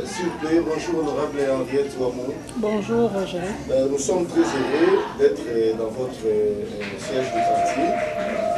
S'il vous plaît, bonjour honorable Henriette Ouamou. Bonjour Roger. Nous sommes très heureux d'être dans votre siège du parti.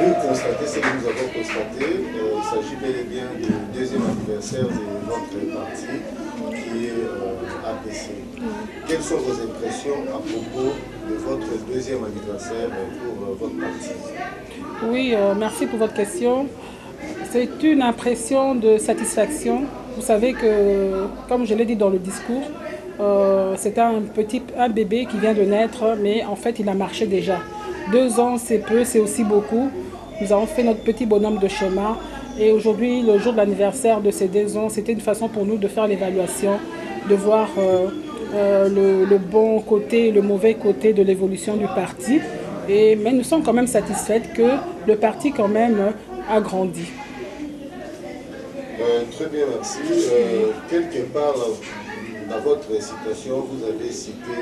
Vous constatez ce que nous avons constaté. Il s'agit bel et bien du deuxième anniversaire de notre parti qui est APC. Quelles sont vos impressions à propos de votre deuxième anniversaire pour votre parti? Oui, merci pour votre question. C'est une impression de satisfaction. Vous savez que, comme je l'ai dit dans le discours, c'est un bébé qui vient de naître, mais en fait il a marché déjà. 2 ans c'est peu, c'est aussi beaucoup. Nous avons fait notre petit bonhomme de chemin et aujourd'hui, le jour de l'anniversaire de ces 2 ans, c'était une façon pour nous de faire l'évaluation, de voir le bon côté et le mauvais côté de l'évolution du parti. Mais nous sommes quand même satisfaits que le parti quand même a grandi. Très bien, merci. Quelque part dans votre citation, vous avez cité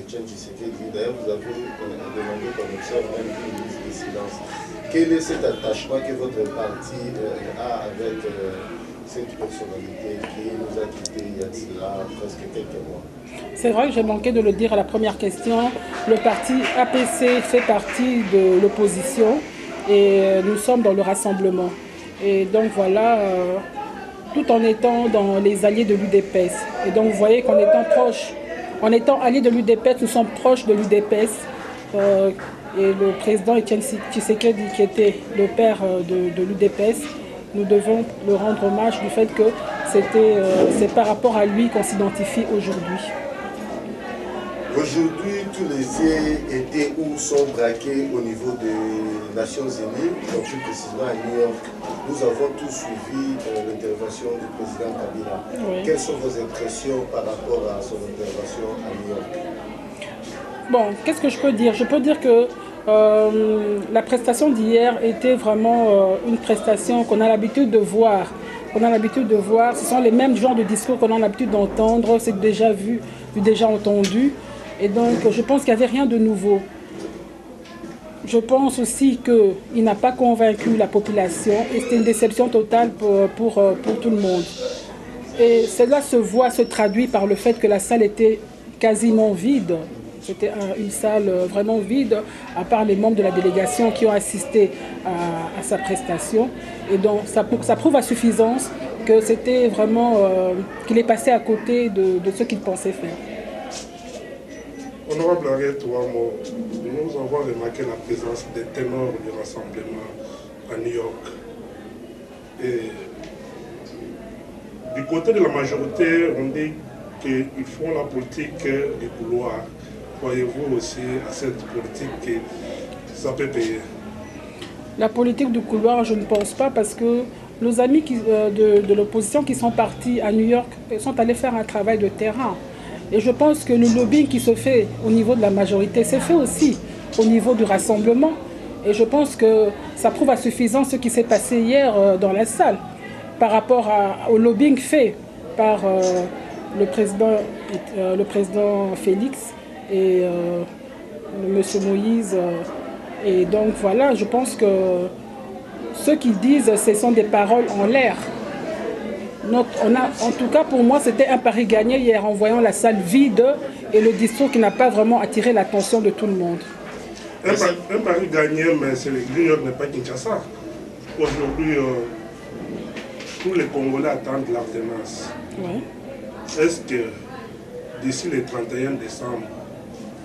Etienne Tshisekedi. D'ailleurs, vous avez demandé qu'on observe même une liste de silence. Quel est cet attachement que votre parti a avec cette personnalité qui nous a quittés il y a de cela presque quelques mois? C'est vrai que j'ai manqué de le dire à la première question. Le parti APC fait partie de l'opposition et nous sommes dans le rassemblement. Et donc voilà, tout en étant dans les alliés de l'UDPS. Et donc vous voyez qu'en étant proche, en étant alliés de l'UDPS, nous sommes proches de l'UDPS. Et le président Etienne Tshisekedi, qui était le père de l'UDPS, nous devons le rendre hommage du fait que c'est par rapport à lui qu'on s'identifie aujourd'hui. Aujourd'hui, tous les yeux étaient ou sont braqués au niveau des Nations Unies, donc plus précisément à New York. Nous avons tous suivi l'intervention du président Kabila. Oui. Quelles sont vos impressions par rapport à son intervention à New York? Bon, qu'est-ce que je peux dire? Je peux dire que la prestation d'hier était vraiment une prestation qu'on a l'habitude de voir. Ce sont les mêmes genres de discours qu'on a l'habitude d'entendre, c'est déjà vu, déjà entendu. Et donc, je pense qu'il n'y avait rien de nouveau. Je pense aussi qu'il n'a pas convaincu la population et c'était une déception totale pour tout le monde. Et cela se traduit par le fait que la salle était quasiment vide. C'était une salle vraiment vide, à part les membres de la délégation qui ont assisté à sa prestation. Et donc, ça prouve à suffisance que c'était vraiment qu'il est passé à côté de ce qu'il pensait faire. Honorable Henriette Ouamou, nous avons remarqué la présence des ténors du rassemblement à New York. Et du côté de la majorité, on dit qu'ils font la politique du couloir. Croyez-vous aussi à cette politique que ça peut payer? La politique du couloir, je ne pense pas parce que nos amis de l'opposition qui sont partis à New York sont allés faire un travail de terrain. Et je pense que le lobbying qui se fait au niveau de la majorité s'est fait aussi au niveau du rassemblement. Et je pense que ça prouve à suffisance ce qui s'est passé hier dans la salle par rapport au lobbying fait par le président Félix et M. Moïse. Et donc voilà, je pense que ce qu'ils disent, ce sont des paroles en l'air. En tout cas, pour moi, c'était un pari gagné hier en voyant la salle vide et le discours qui n'a pas vraiment attiré l'attention de tout le monde. Un pari gagné, mais New York n'est pas Kinshasa. Aujourd'hui, tous les Congolais attendent l'alternance. Ouais. Est-ce que d'ici le 31 décembre,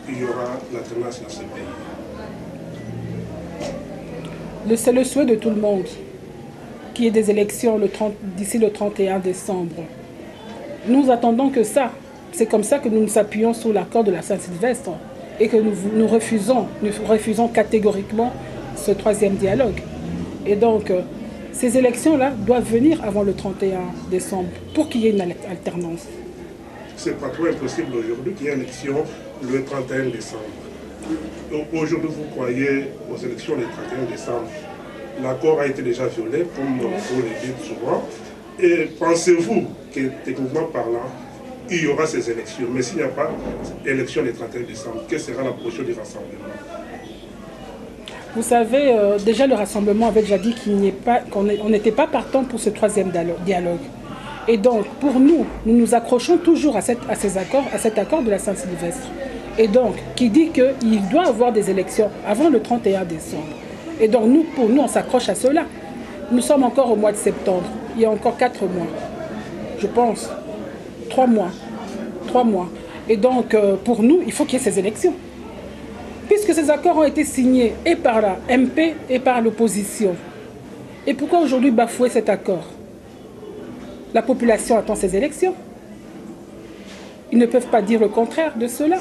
il y aura l'alternance dans ce pays? C'est le souhait de tout le monde qu'il y ait des élections d'ici le 31 décembre. Nous attendons que ça. C'est comme ça que nous nous appuyons sur l'accord de la Saint-Sylvestre et que nous refusons catégoriquement ce 3e dialogue. Et donc, ces élections-là doivent venir avant le 31 décembre pour qu'il y ait une alternance. C'est pas trop impossible aujourd'hui qu'il y ait une élection le 31 décembre. Donc aujourd'hui, vous croyez aux élections le 31 décembre. L'accord a été déjà violé, comme vous le dites souvent. Et pensez-vous que, techniquement parlant, il y aura ces élections? Mais s'il n'y a pas d'élection le 31 décembre, quelle sera la position du rassemblement? Vous savez, déjà le rassemblement avait déjà dit qu'on n'était pas partant pour ce 3e dialogue. Et donc, pour nous, nous nous accrochons toujours à cet accord de la Saint-Sylvestre. Et donc, qui dit qu'il doit y avoir des élections avant le 31 décembre. Et donc, pour nous, on s'accroche à cela. Nous sommes encore au mois de septembre. Il y a encore 4 mois. Je pense. 3 mois. 3 mois. Et donc, pour nous, il faut qu'il y ait ces élections. Puisque ces accords ont été signés et par la MP et par l'opposition. Et pourquoi aujourd'hui bafouer cet accord? La population attend ces élections. Ils ne peuvent pas dire le contraire de cela.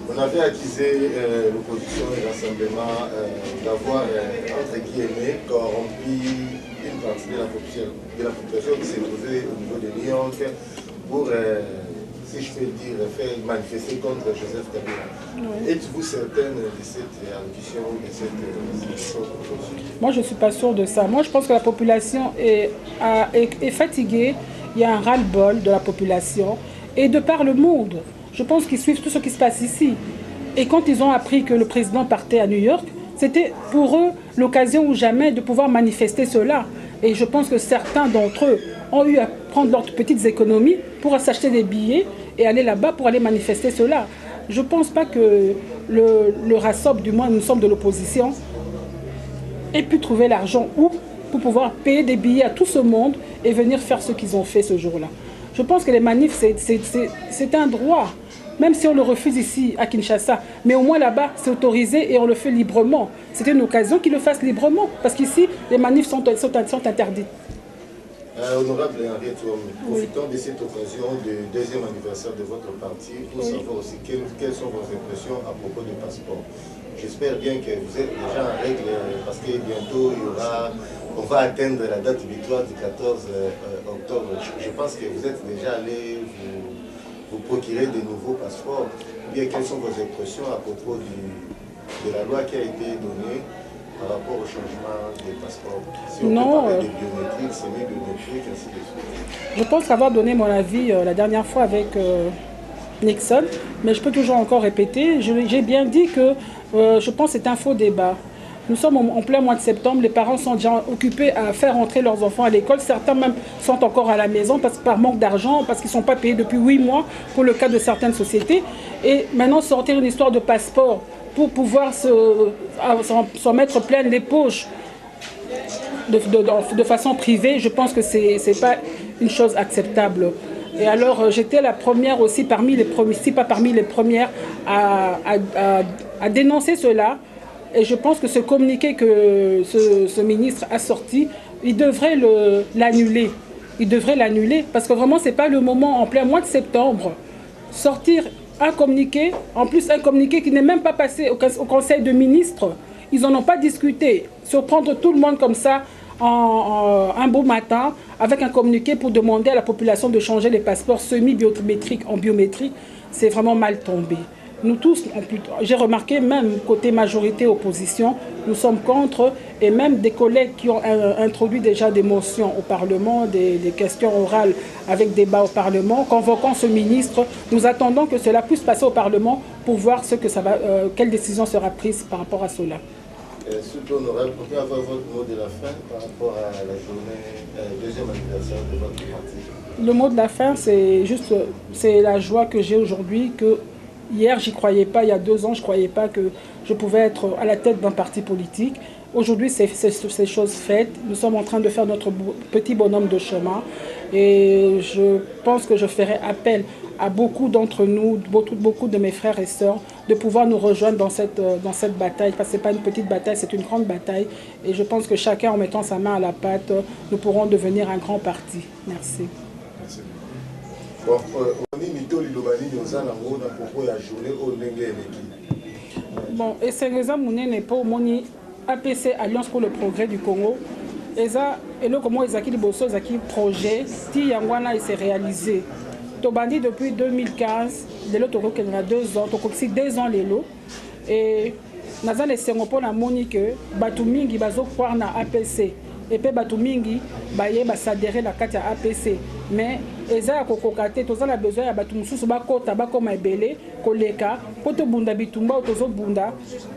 On avait accusé l'opposition et l'Assemblement d'avoir, entre guillemets, corrompu une partie de la population qui s'est trouvée au niveau de New York pour, si je peux dire, faire manifester contre Joseph Kabila. Oui. Êtes-vous certaine de cette allocution, de cette Moi, je ne suis pas sûre de ça. Moi, je pense que la population est fatiguée. Il y a un ras-le-bol de la population et de par le monde. Je pense qu'ils suivent tout ce qui se passe ici. Et quand ils ont appris que le président partait à New York, c'était pour eux l'occasion ou jamais de pouvoir manifester cela. Et je pense que certains d'entre eux ont eu à prendre leurs petites économies pour s'acheter des billets et aller là-bas pour aller manifester cela. Je ne pense pas que le RASOP, du moins nous sommes de l'opposition, ait pu trouver l'argent où pour pouvoir payer des billets à tout ce monde et venir faire ce qu'ils ont fait ce jour-là. Je pense que les manifs, c'est un droit. Même si on le refuse ici à Kinshasa, mais au moins là-bas, c'est autorisé et on le fait librement. C'était une occasion qu'ils le fassent librement, parce qu'ici, les manifs sont interdites. Honorable Henriette Ouamou, profitons de cette occasion du deuxième anniversaire de votre parti pour savoir aussi quelles sont vos impressions à propos du passeport. J'espère bien que vous êtes déjà en règle, parce que bientôt on va atteindre la date butoir du 14 octobre. Je pense que vous êtes déjà allé vous procurer de nouveaux passeports. Bien, quelles sont vos impressions à propos de la loi qui a été donnée par rapport au changement des passeports? Si on peut parler de biométrique, semi-biométrique, ainsi de suite. Je pense avoir donné mon avis la dernière fois avec Nixon, mais je peux toujours encore répéter. J'ai bien dit que je pense que c'est un faux débat. Nous sommes en plein mois de septembre, les parents sont déjà occupés à faire entrer leurs enfants à l'école. Certains même sont encore à la maison par manque d'argent, parce qu'ils ne sont pas payés depuis 8 mois pour le cas de certaines sociétés. Et maintenant sortir une histoire de passeport pour pouvoir s'en mettre plein les poches de façon privée, je pense que ce n'est pas une chose acceptable. Et alors j'étais la première aussi, parmi les premières, si pas parmi les premières, à dénoncer cela. Et je pense que ce communiqué que ce ministre a sorti, il devrait l'annuler. Il devrait l'annuler parce que vraiment, ce n'est pas le moment en plein mois de septembre. Sortir un communiqué, en plus un communiqué qui n'est même pas passé au Conseil de ministres. Ils n'en ont pas discuté. Surprendre tout le monde comme ça un beau matin avec un communiqué pour demander à la population de changer les passeports semi-biométriques en biométrique, c'est vraiment mal tombé. Nous tous, j'ai remarqué même côté majorité opposition, nous sommes contre, et même des collègues qui ont introduit déjà des motions au Parlement, des questions orales avec débat au Parlement, convoquant ce ministre. Nous attendons que cela puisse passer au Parlement pour voir quelle décision sera prise par rapport à cela. Surtout honorable, pouvez avoir votre mot de la fin par rapport à la journée deuxième anniversaire de votre parti? Le mot de la fin, c'est la joie que j'ai aujourd'hui, que hier, j'y croyais pas, il y a 2 ans, je ne croyais pas que je pouvais être à la tête d'un parti politique. Aujourd'hui, c'est chose faite. Nous sommes en train de faire notre petit bonhomme de chemin. Et je pense que je ferai appel à beaucoup d'entre nous, beaucoup de mes frères et sœurs, de pouvoir nous rejoindre dans cette bataille. Parce que ce n'est pas une petite bataille, c'est une grande bataille. Et je pense que chacun, en mettant sa main à la pâte, nous pourrons devenir un grand parti. Merci. Merci. Bon, bon, et c'est raison que pour moni APC Alliance pour le progrès du Congo. Et ça, et là comment ils acquis bosso, ils acquis projet, si Yangwana il s'est réalisé. Tobandi depuis 2015, de l'autre côté il y a 2 ans, donc 2 ans les lots. Et naza les Singapore na moni que Batumingi bazo croire na APC. Et puis Batumingi baye basadere la carte à APC. Mais eza kokokate toza na besoin ya batu mususu bakota bakoma ebele koleka poto bunda bitumba tozo bunda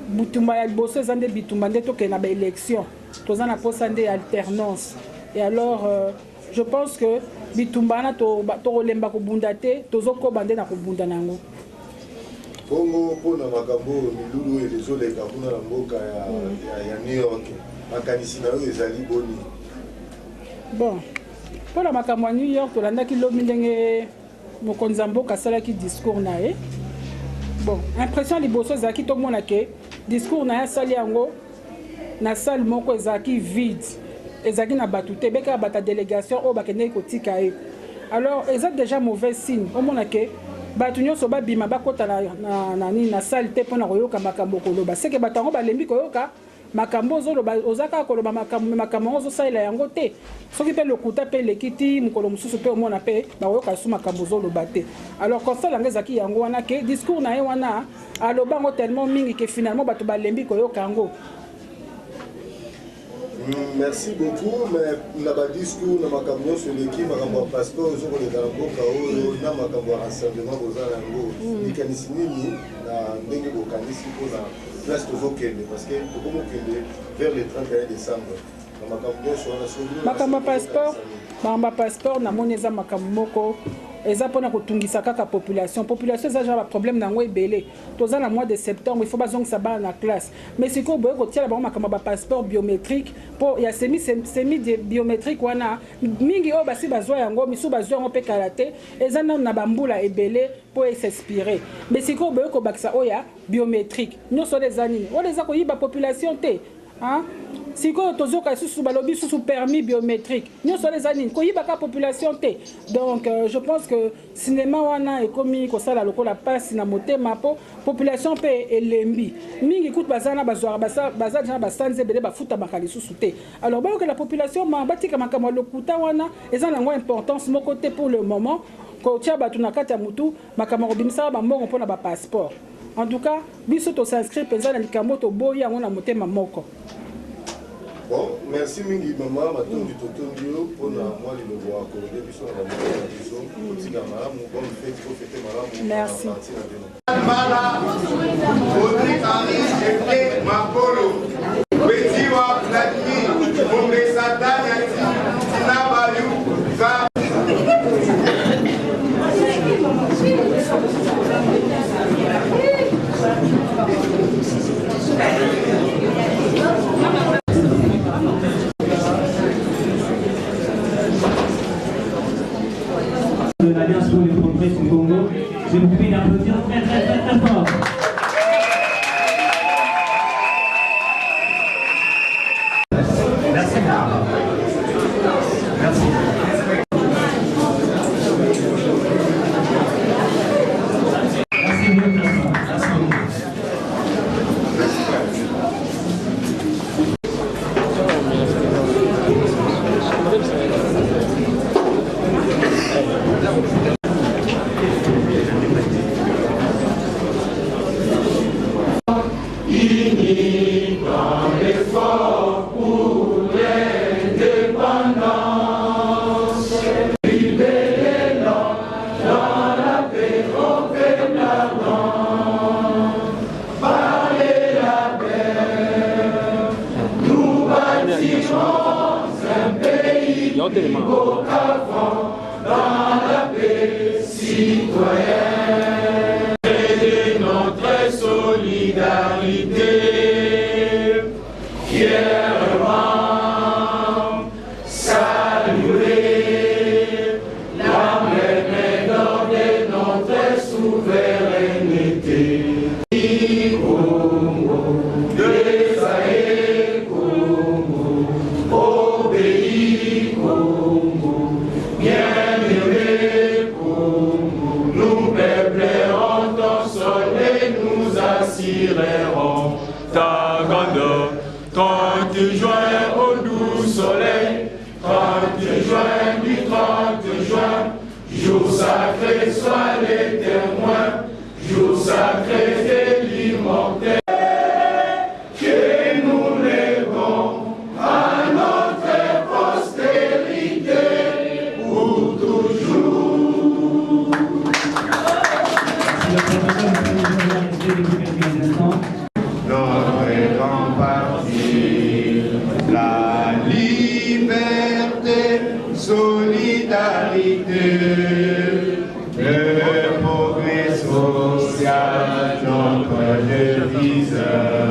bitumba ya liboso eza nde bitumba nde tokende na baélection toza na posa nde alternance Et alors, je pense que bitumbana to lemba ko bundate tozoko bande na ko bunda nango. Bongo pona makambo milulu elezoleka kuna na mboka ya New York. Makanisi na yo ezali boni. Bon. Pona makambo ya New York tolandaki lobi ndenge mokonzi mboka asalaki discours na ye. Bon, impression liboso ezalaki tomona ke discours na ye asali yango na salle moko ezalaki vide. Ezalaki na bato te beka bata délégation oyo bakendeki kotika ye. Alors eza déjà mauvais signe. Omona ke bato nyonso babima bakota na salle te mpona koyoka makambo koloba. Seke bato yango balembi koyoka makambo ozoloba ozaka koloba makambo ozosalela yango te. Soki mpe lokuta mpe lekiti mokolo mosusu mpe omona mpe bakoyoka su makambo ozoloba te. Alors constat yango ezalaki yango wana ke discours na ye wana aloba yango tellement mingi ke finalement bato balembi koyoka yango. Merci beaucoup, mais na ba discours na makambo sur l'équipe makambo passeport zo ko le mboka oyo na makambo rassemblement bozala yango likanisi nini na ndenge bokanisi ko na place tozokende parce que tokomo kende vers le 31 décembre na makambo sur la solution makambo passeport na moneza makambo moko eza pona kotungisa kaka population eza genre problème nango ebele toza na mois de septembre il faut bazongisa bana na classe mais siko boye kotiala bango makambo ba passeport biométrique po ya semi biométrique wana mingi oyo basi bazwa yango misu bazwa yango mpe kala te eza nano na bambula ebele po s'inspirer mais siko boye kobakisa oya biométrique nyonso eza nini oyo eza koyiba population te. Hein? Si vous avez un permis biométrique, nous sommes les années, la population. Donc, je pense que le cinéma wana est comme la passe na moté ma population peut elembi. Mingi écoute bazana bazwa bazana basanze bele bafuta bakali susute. Alors, que la population m'a bati kama kama lokuta wana, ils ont une importance mon côté pour le moment. Quand tu as battu na kata mutu, makamaro bimsa ba mbongo pona ba passeport. En tout cas, biso to s'inscrit penza na likamoto boya ngona motema moko. Bon, merci mingi maman, matondi totondio pour na moi le voir accorder biso na ba biso tika malamu bonne fête pour fêter malamu. Merci. Mala Audrey Henri et Makolo. Wetiwa Vladimir, Mongesa Danyati, Tinabayu, Za de l'Alliance pour le progrès du Congo. Je vous prie d'applaudir très très très très fort. Merci. Merci. Merci beaucoup. Merci beaucoup. notre grand parti, la liberté. l'égalité, le progrès social, notre devise.